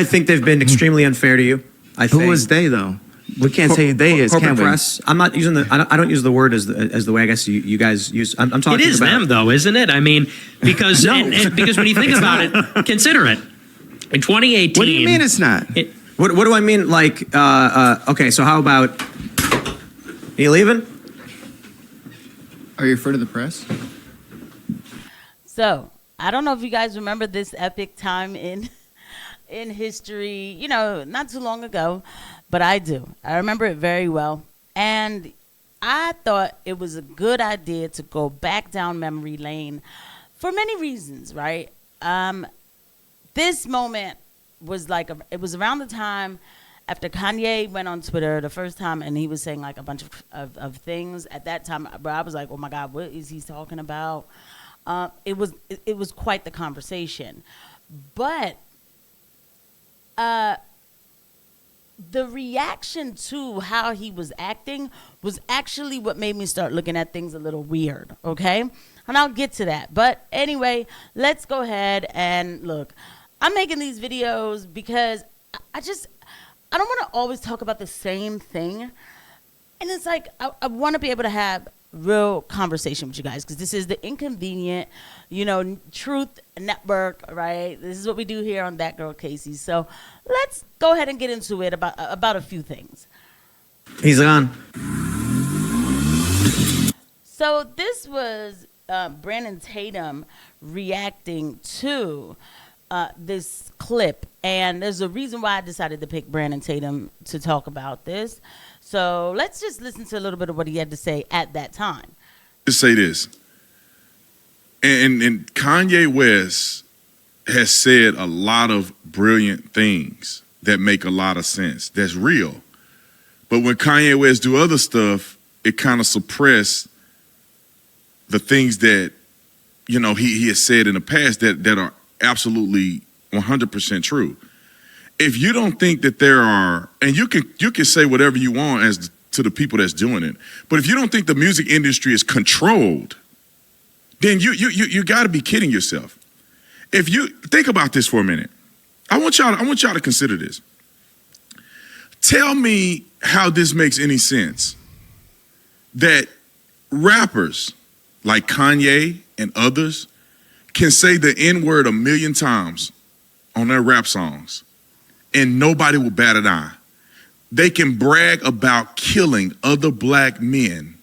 I think they've been extremely unfair to you. Who is they though? We can't say they is, corporate can we? press. I'm not using the. I don't use the word as the way I guess you guys use. I'm talking. It is about them though, isn't it? I mean, because because when you think about it, consider it. In 2018. What do you mean it's not? What do I mean? Like, okay, so how about? Are you leaving? Are you referring to the press? So I don't know if you guys remember this epic time in history. You know, not too long ago, but I do. I remember it very well, and I thought it was a good idea to go back down memory lane for many reasons. Right? This moment was like it was around the time after Kanye went on Twitter the first time and he was saying like a bunch of things. At that time, bro, I was like, oh my God, what is he talking about? It was quite the conversation, but the reaction to how he was acting was actually what made me start looking at things a little weird. Okay, and I'll get to that. But anyway, let's go ahead and look. I'm making these videos because I don't want to always talk about the same thing. And it's like, I want to be able to have real conversation with you guys because this is the Inconvenient, Truth Network, right? This is what we do here on That Girl Casey. So let's go ahead and get into it about a few things. He's on. So this was Brandon Tatum reacting to this clip, and there's a reason why I decided to pick Brandon Tatum to talk about this. So let's just listen to a little bit of what he had to say at that time. Just say this, and Kanye West has said a lot of brilliant things that make a lot of sense. That's real. But when Kanye West do other stuff, it kind of suppress the things that, he has said in the past that are absolutely 100% true. If you don't think that there are, and you can say whatever you want as to the people that's doing it, but if you don't think the music industry is controlled, then you got to be kidding yourself. If you think about this for a minute, I want y'all to consider this. Tell me how this makes any sense that rappers like Kanye and others can say the N-word 1,000,000 times on their rap songs and nobody will bat an eye. They can brag about killing other black men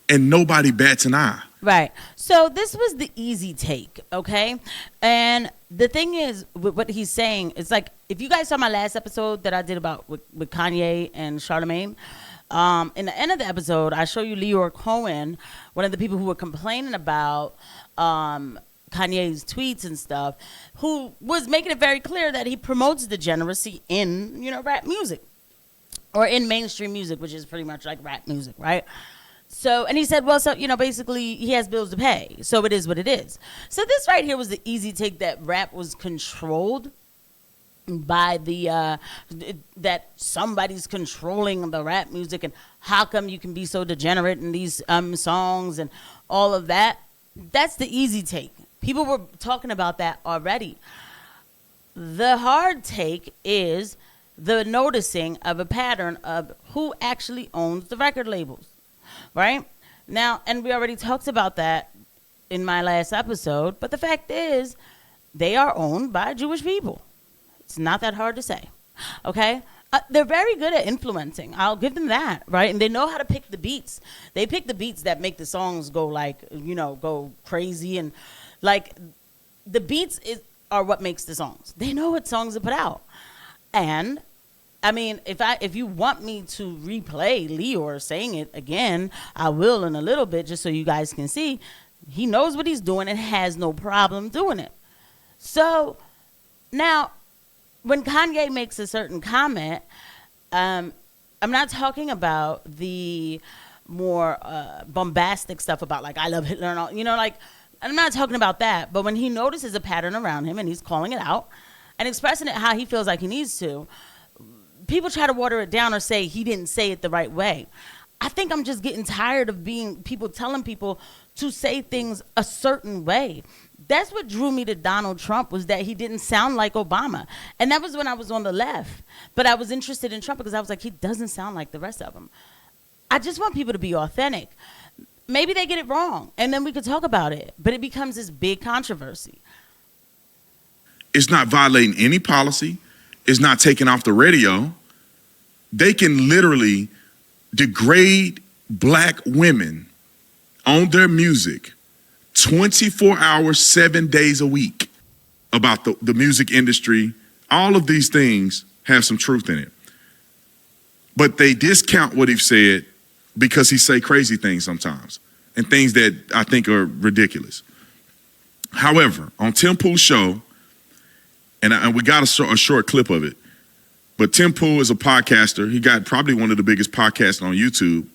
and nobody bats an eye. Right. So this was the easy take, okay? And the thing is, with what he's saying, it's like, if you guys saw my last episode that I did about with Kanye and Charlamagne, in the end of the episode, I show you Leor Cohen, one of the people who were complaining about Kanye's tweets and stuff, who was making it very clear that he promotes degeneracy in, rap music or in mainstream music, which is pretty much like rap music, right? So, and he said, well, so, basically he has bills to pay. So it is what it is. So this right here was the easy take that rap was controlled by that somebody's controlling the rap music and how come you can be so degenerate in these songs and all of that. That's the easy take. People were talking about that already. The hard take is the noticing of a pattern of who actually owns the record labels, right? Now, and we already talked about that in my last episode, but the fact is they are owned by Jewish people. It's not that hard to say, okay? They're very good at influencing. I'll give them that, right? And they know how to pick the beats. They pick the beats that make the songs go go crazy. And like the beats are what makes the songs. They know what songs to put out. And I mean, if you want me to replay Leor saying it again, I will in a little bit just so you guys can see. He knows what he's doing and has no problem doing it. So now, when Kanye makes a certain comment, I'm not talking about the more bombastic stuff about like I love Hitler and all, I'm not talking about that. But when he notices a pattern around him and he's calling it out and expressing it how he feels like he needs to, people try to water it down or say he didn't say it the right way. I think I'm just getting tired of people telling people to say things a certain way. That's what drew me to Donald Trump, was that he didn't sound like Obama. And that was when I was on the left. But I was interested in Trump because I was like, he doesn't sound like the rest of them. I just want people to be authentic. Maybe they get it wrong, and then we could talk about it. But it becomes this big controversy. It's not violating any policy. It's not taken off the radio. They can literally degrade black women on their music 24 hours, 7 days a week about the music industry. All of these things have some truth in it. But they discount what he said because he say crazy things sometimes and things that I think are ridiculous. However, on Tim Pool's show, and we got a short clip of it, but Tim Pool is a podcaster. He got probably one of the biggest podcasts on YouTube.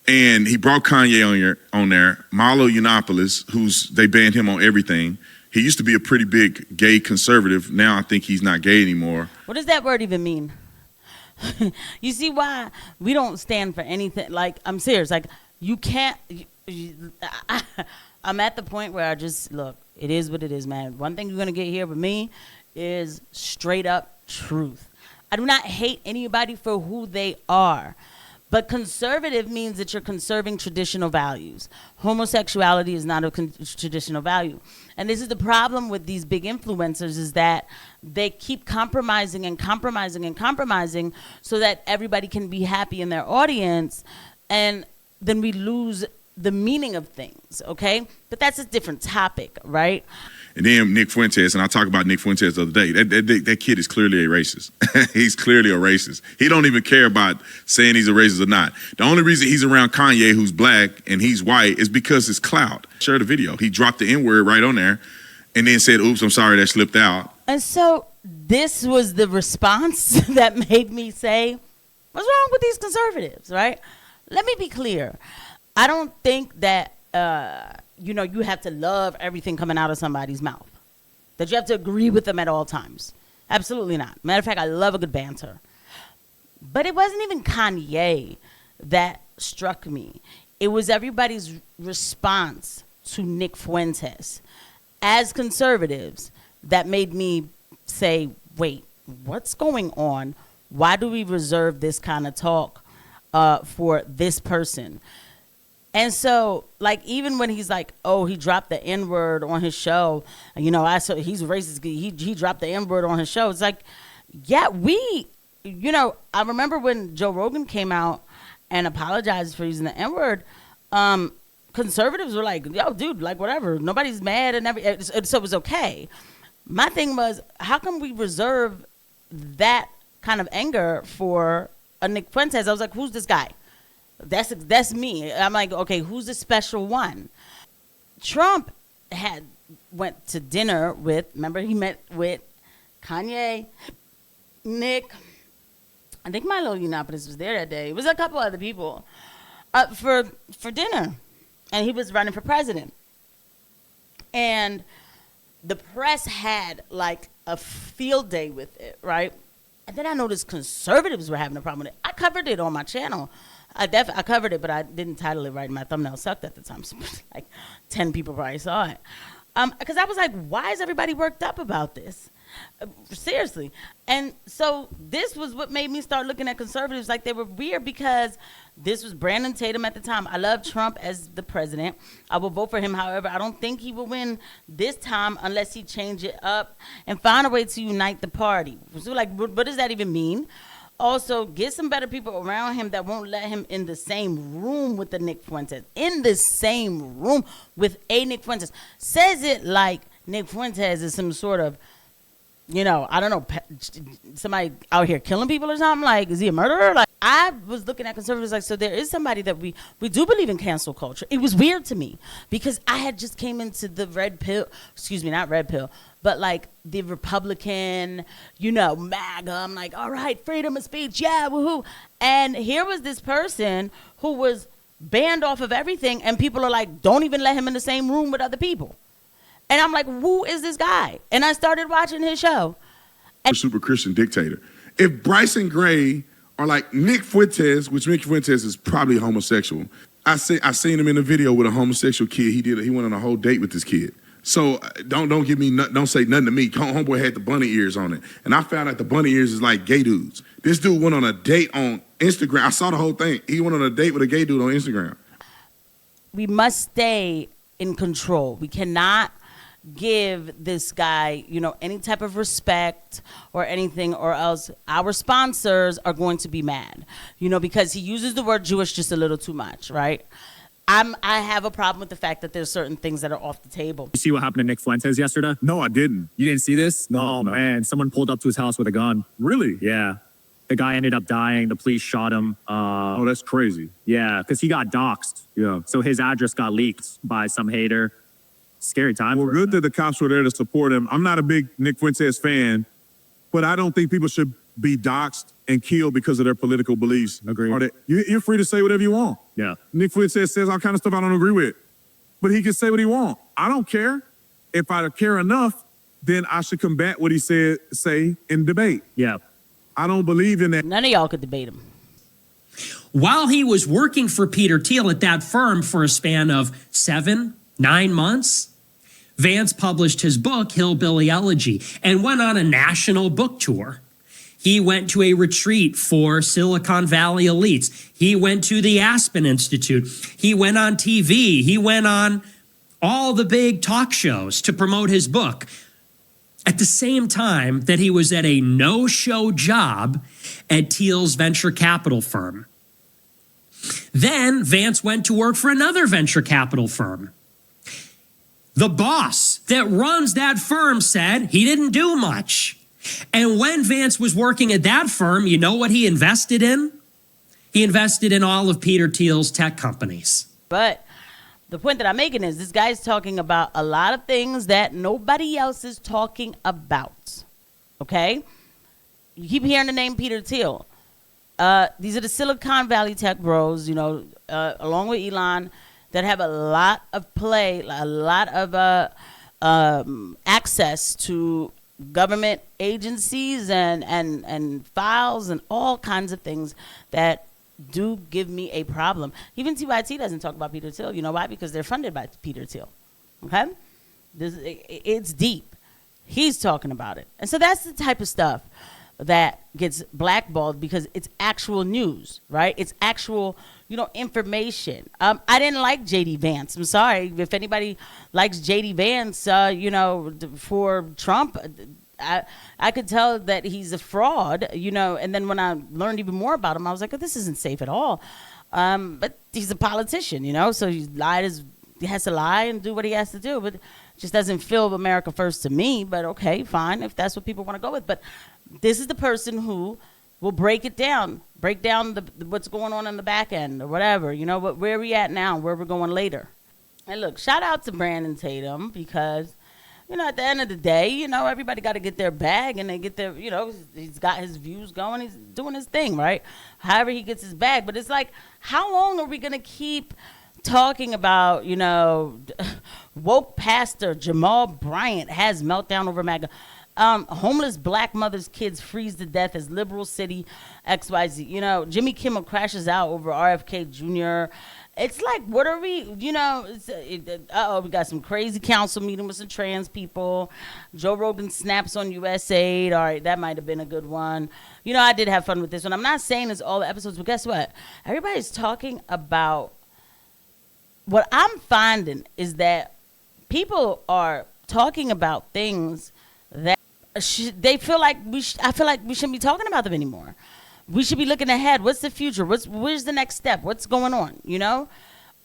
And he brought Kanye on there. Milo Yiannopoulos, they banned him on everything. He used to be a pretty big gay conservative. Now I think he's not gay anymore. What does that word even mean? You see why we don't stand for anything? Like, I'm serious. Like, you can't. I'm at the point where I just, look, it is what it is, man. One thing you're going to get here with me is straight up truth. I do not hate anybody for who they are. But conservative means that you're conserving traditional values. Homosexuality is not a traditional value. And this is the problem with these big influencers, is that they keep compromising and compromising and compromising so that everybody can be happy in their audience. And then we lose the meaning of things, okay? But that's a different topic, right? And then Nick Fuentes, and I talked about Nick Fuentes the other day. That kid is clearly a racist. He's clearly a racist. He don't even care about saying he's a racist or not. The only reason he's around Kanye, who's black and he's white, is because it's clout. Share the video. He dropped the N-word right on there and then said, oops, I'm sorry, that slipped out. And so this was the response that made me say, what's wrong with these conservatives, right? Let me be clear. I don't think that you have to love everything coming out of somebody's mouth, that you have to agree with them at all times. Absolutely not. Matter of fact, I love a good banter. But it wasn't even Kanye that struck me. It was everybody's response to Nick Fuentes as conservatives that made me say, wait, what's going on? Why do we reserve this kind of talk for this person? And so, like, even when he's like, oh, he dropped the N-word on his show, I saw he's racist, he dropped the N-word on his show. It's like, yeah, I remember when Joe Rogan came out and apologized for using the N-word, conservatives were like, yo, dude, like, whatever, nobody's mad, and so it was okay. My thing was, how come we reserve that kind of anger for a Nick Fuentes? I was like, who's this guy? That's me. I'm like, okay, who's the special one? Trump went to dinner with, remember, he met with Kanye, Nick, I think Milo Yiannopoulos was there that day. It was a couple other people for dinner, and he was running for president. And the press had like a field day with it, right? And then I noticed conservatives were having a problem with it. I covered it on my channel. I covered it, but I didn't title it right, and my thumbnail sucked at the time. So like 10 people probably saw it. Because I was like, why is everybody worked up about this? Seriously. And so this was what made me start looking at conservatives like they were weird, because this was Brandon Tatum at the time. I love Trump as the president. I will vote for him. However, I don't think he will win this time unless he change it up and find a way to unite the party. So like, what does that even mean? Also, get some better people around him that won't let him in the same room with the Nick Fuentes. In the same room with a Nick Fuentes. Says it like Nick Fuentes is some sort of, I don't know, somebody out here killing people or something. Like, is he a murderer? Like, I was looking at conservatives like, so there is somebody that we do believe in cancel culture. It was weird to me because I had just came into the not red pill, but like the Republican, MAGA. I'm like, all right, freedom of speech, yeah, woohoo. And here was this person who was banned off of everything, and people are like, don't even let him in the same room with other people. And I'm like, who is this guy? And I started watching his show. Super Christian dictator. If Bryson Gray or like Nick Fuentes, which Nick Fuentes is probably homosexual. I seen him in a video with a homosexual kid. He went on a whole date with this kid. So don't give me don't say nothing to me. Homeboy had the bunny ears on it, and I found out the bunny ears is like gay dudes. This dude went on a date on Instagram. I saw the whole thing. He went on a date with a gay dude on Instagram. We must stay in control. We cannot give this guy, any type of respect or anything, or else our sponsors are going to be mad, because he uses the word Jewish just a little too much, right? I have a problem with the fact that there's certain things that are off the table. You see what happened to Nick Fuentes yesterday? No, I didn't. You didn't see this? No, man. Someone pulled up to his house with a gun. Really? Yeah. The guy ended up dying. The police shot him. Oh, that's crazy. Yeah, because he got doxxed. Yeah. So his address got leaked by some hater. Scary time. Well, good that the cops were there to support him. I'm not a big Nick Fuentes fan, but I don't think people should be doxxed and killed because of their political beliefs. Agreed. You're free to say whatever you want. Yeah. Nick Fuentes says all kind of stuff I don't agree with, but he can say what he wants. I don't care. If I care enough, then I should combat what he say in debate. Yeah. I don't believe in that. None of y'all could debate him. While he was working for Peter Thiel at that firm for a span of 7-9 months, Vance published his book, Hillbilly Elegy, and went on a national book tour. He went to a retreat for Silicon Valley elites. He went to the Aspen Institute. He went on TV. He went on all the big talk shows to promote his book. At the same time that he was at a no-show job at Thiel's venture capital firm. Then Vance went to work for another venture capital firm. The boss that runs that firm said he didn't do much. And when Vance was working at that firm, you know what he invested in? He invested in all of Peter Thiel's tech companies. But the point that I'm making is this guy's talking about a lot of things that nobody else is talking about. Okay? You keep hearing the name Peter Thiel. These are the Silicon Valley tech bros, along with Elon, that have a lot of play, a lot of access to government agencies and files and all kinds of things that do give me a problem. Even TYT doesn't talk about Peter Thiel. You know why? Because they're funded by Peter Thiel. Okay? It's deep. He's talking about it. And so that's the type of stuff that gets blackballed because it's actual news, right? It's actual, information. I didn't like JD Vance. I'm sorry. If anybody likes JD Vance, for Trump, I could tell that he's a fraud, and then when I learned even more about him, I was like, oh, this isn't safe at all. But he's a politician, so he has to lie and do what he has to do, but it just doesn't feel America first to me. But okay, fine, if that's what people want to go with. But this is the person who will break down what's going on in the back end or whatever, where we at now, where we're going later. And look, shout out to Brandon Tatum because, at the end of the day, everybody got to get their bag and they get their, he's got his views going. He's doing his thing, right? However he gets his bag. But it's like, how long are we going to keep talking about, woke pastor Jamal Bryant has meltdown over MAGA? Homeless black mothers' kids freeze to death as liberal city XYZ. Jimmy Kimmel crashes out over RFK Jr. It's like, what are we, we got some crazy council meeting with some trans people. Joe Rogan snaps on USAID. All right, that might have been a good one. I did have fun with this one. I'm not saying it's all the episodes, but guess what? Everybody's talking about, what I'm finding is that people are talking about things that they feel like I feel like we shouldn't be talking about them anymore. We should be looking ahead. What's the future? Where's the next step? What's going on? And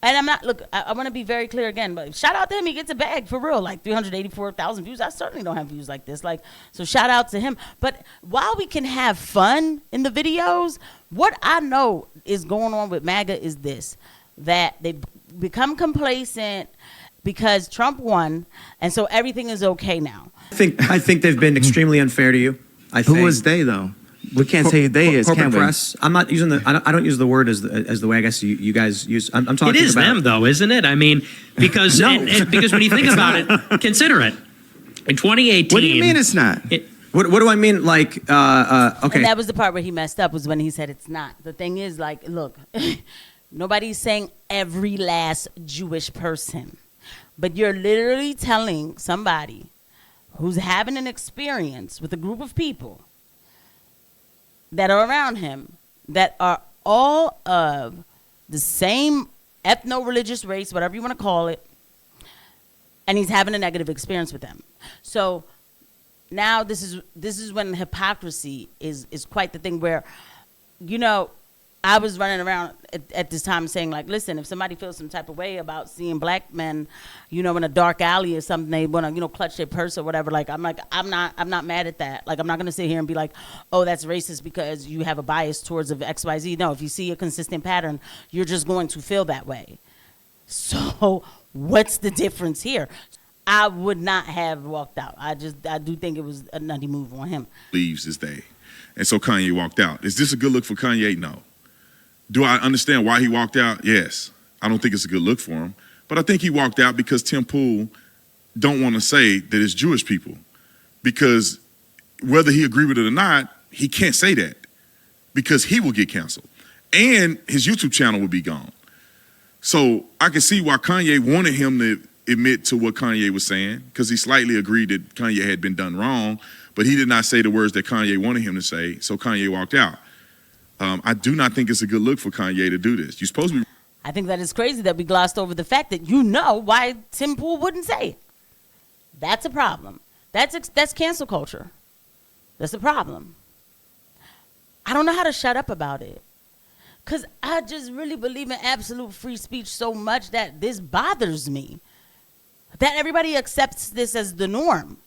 I'm not, look, I want to be very clear again, but shout out to him. He gets a bag for real, like 384,000 views. I certainly don't have views like this. So shout out to him. But while we can have fun in the videos, what I know is going on with MAGA is this, that they become complacent because Trump won, and so everything is okay now. I think they've been extremely unfair to you. Who was they though? We can't say they is, corporate can we? press. I'm not using I don't use the word as the way I guess you guys use. I'm talking about. It is them though, isn't it? I mean, because because when you think about it, consider it. In 2018. What do you mean it's not? What do I mean? Like, okay. And that was the part where he messed up, was when he said it's not. The thing is, like, look, nobody's saying every last Jewish person. But you're literally telling somebody who's having an experience with a group of people that are around him that are all of the same ethno-religious race, whatever you want to call it, and he's having a negative experience with them. So now this is when hypocrisy is quite the thing where, you know, I was running around at this time saying, like, listen, if somebody feels some type of way about seeing black men, you know, in a dark alley or something, they want to, you know, clutch their purse or whatever. Like, I'm not mad at that. Like, I'm not going to sit here and be like, oh, that's racist because you have a bias towards of X, Y, Z. No, if you see a consistent pattern, you're just going to feel that way. So what's the difference here? I would not have walked out. I do think it was a nutty move on him. Leaves this day. And so Kanye walked out. Is this a good look for Kanye? No. Do I understand why he walked out? Yes. I don't think it's a good look for him. But I think he walked out because Tim Pool don't want to say that it's Jewish people. Because whether he agreed with it or not, he can't say that. Because he will get canceled. And his YouTube channel will be gone. So I can see why Kanye wanted him to admit to what Kanye was saying. Because he slightly agreed that Kanye had been done wrong. But he did not say the words that Kanye wanted him to say. So Kanye walked out. I do not think it's a good look for Kanye to do this. You're supposed to be. I think that is crazy that we glossed over the fact that you know why Tim Pool wouldn't say it. That's a problem. That's cancel culture. That's a problem. I don't know how to shut up about it. Because I just really believe in absolute free speech so much that this bothers me. That everybody accepts this as the norm.